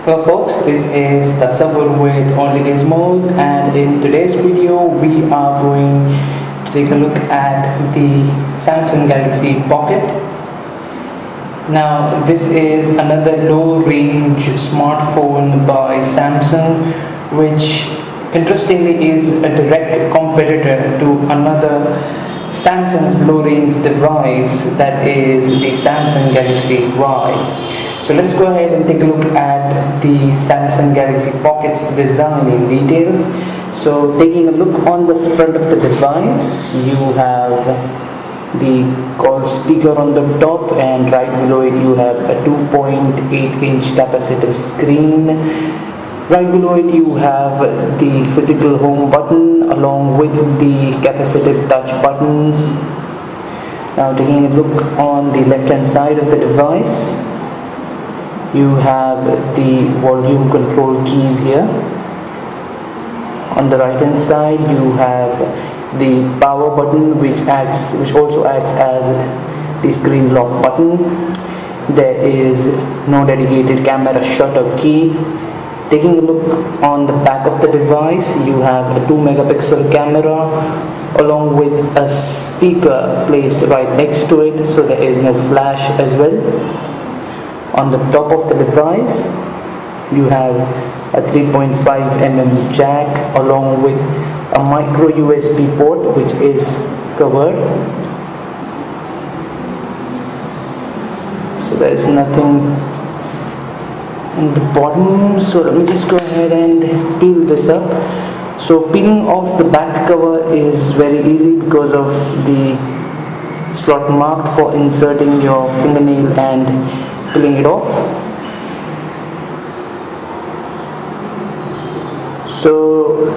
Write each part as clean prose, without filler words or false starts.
Hello folks, this is the server with only gizmos, and in today's video we are going to take a look at the Samsung Galaxy Pocket. Now this is another low range smartphone by Samsung, which interestingly is a direct competitor to another Samsung's low range device, that is the Samsung Galaxy Y. So let's go ahead and take a look at the Samsung Galaxy Pocket's design in detail. So taking a look on the front of the device, you have the call speaker on the top, and right below it you have a 2.8-inch capacitive screen. Right below it you have the physical home button along with the capacitive touch buttons. Now taking a look on the left hand side of the device, you have the volume control keys here. On the right hand side you have the power button, which also acts as the screen lock button. There is no dedicated camera shutter key. Taking a look on the back of the device, you have a 2-megapixel camera along with a speaker placed right next to it, so there is no flash as well. On the top of the device, you have a 3.5mm jack along with a micro USB port, which is covered. So there is nothing on the bottom. So let me just go ahead and peel this up. So peeling off the back cover is very easy because of the slot marked for inserting your fingernail and pulling it off. So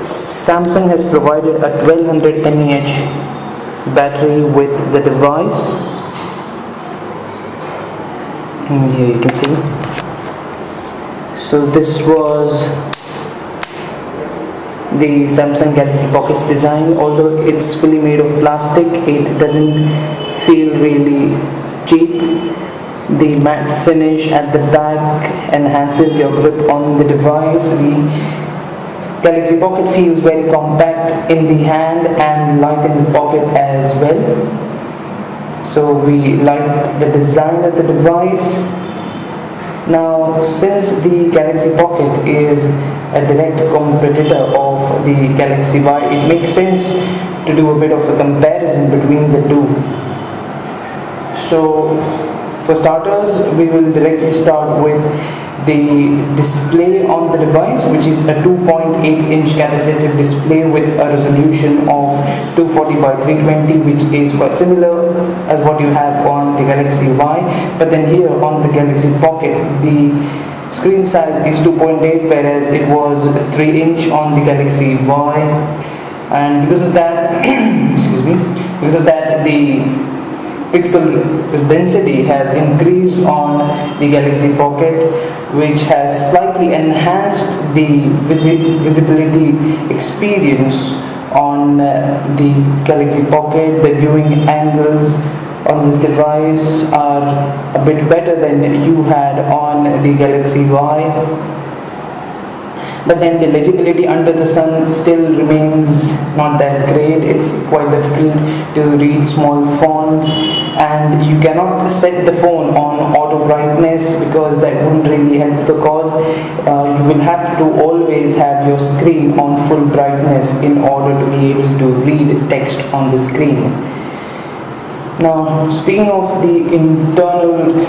Samsung has provided a 1200 mAh battery with the device. And here you can see. So this was the Samsung Galaxy Pocket's design. Although it's fully made of plastic, it doesn't feel really cheap. The matte finish at the back enhances your grip on the device. The Galaxy Pocket feels very compact in the hand and light in the pocket as well. So we like the design of the device. Now, since the Galaxy Pocket is a direct competitor of the Galaxy Y, it makes sense to do a bit of a comparison between the two. So for starters, we will directly start with the display on the device, which is a 2.8-inch capacitive display with a resolution of 240 by 320, which is quite similar as what you have on the Galaxy Y. But then here on the Galaxy Pocket, the screen size is 2.8, whereas it was 3-inch on the Galaxy Y. And because of that, the pixel density has increased on the Galaxy Pocket, which has slightly enhanced the visibility experience on the Galaxy Pocket. The viewing angles on this device are a bit better than you had on the Galaxy Y. But then the legibility under the sun still remains not that great. It's quite difficult to read small fonts, and you cannot set the phone on auto brightness because that wouldn't really help the cause. You will have to always have your screen on full brightness in order to be able to read text on the screen. Now, speaking of the internal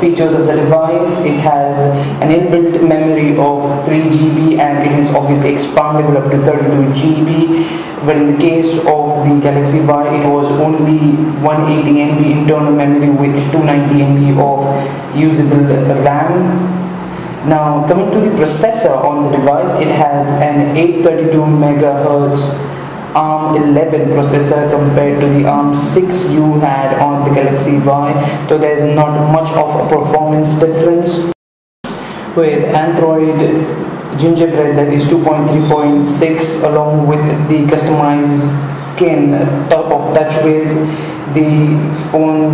features of the device, it has an inbuilt memory of 3 GB, and it is obviously expandable up to 32 GB. But in the case of the Galaxy Y, it was only 180 MB internal memory with 290 MB of usable RAM. Now coming to the processor on the device, it has an 832 MHz ARM11 processor compared to the ARM6 you had on the Galaxy Y, so there's not much of a performance difference. With Android Gingerbread, that is 2.3.6, along with the customized skin top of TouchWiz, The phone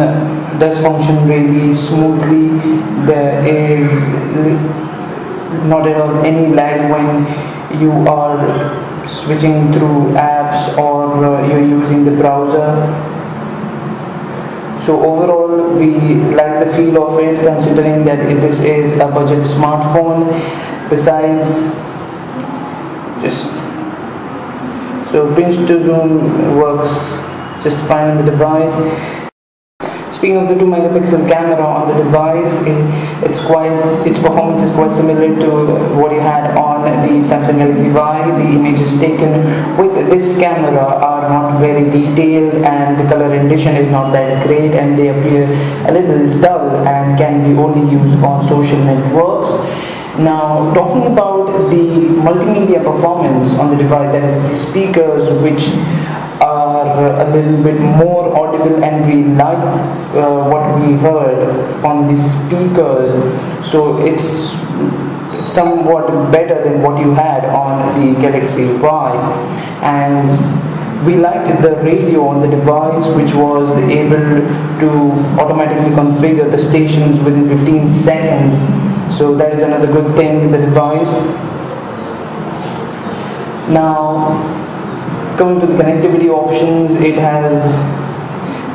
does function really smoothly. There is not at all any lag when you are switching through apps or you're using the browser. So overall, we like the feel of it, considering that this is a budget smartphone. Besides, so pinch to zoom works just fine on the device. Speaking of the 2 megapixel camera on the device, its performance is quite similar to what you had on the Samsung Galaxy Y. The images taken with this camera are not very detailed, and the color rendition is not that great, and they appear a little dull and can be only used on social networks. Now, talking about the multimedia performance on the device, that is the speakers, which are a little bit more audible, and we like what we heard on the speakers, so it's somewhat better than what you had on the Galaxy Y. And we liked the radio on the device, which was able to automatically configure the stations within 15 seconds. So that is another good thing with the device. Now, coming to the connectivity options, it has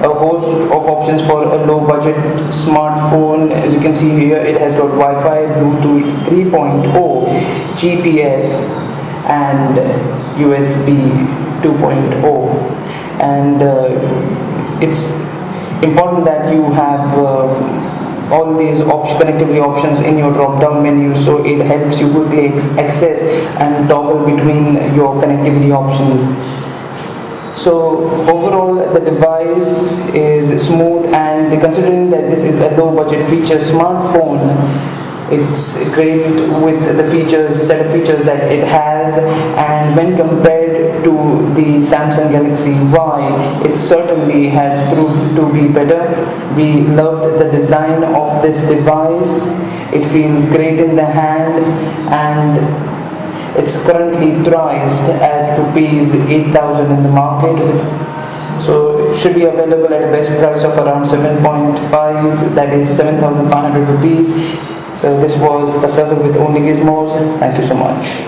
a host of options for a low budget smartphone. As you can see here, it has got Wi-Fi, Bluetooth 3.0, GPS, and USB 2.0. And it's important that you have all these connectivity options in your drop down menu, so it helps you quickly access and toggle between your connectivity options. So overall, the device is smooth, and considering that this is a low budget feature smartphone, it's great with the set of features that it has. And when compared to the Samsung Galaxy Y, it certainly has proved to be better. We loved the design of this device. It feels great in the hand, and it's currently priced at rupees 8,000 in the market, so it should be available at a best price of around 7.5, that is 7,500 rupees. So this was the server with only gizmos. Thank you so much.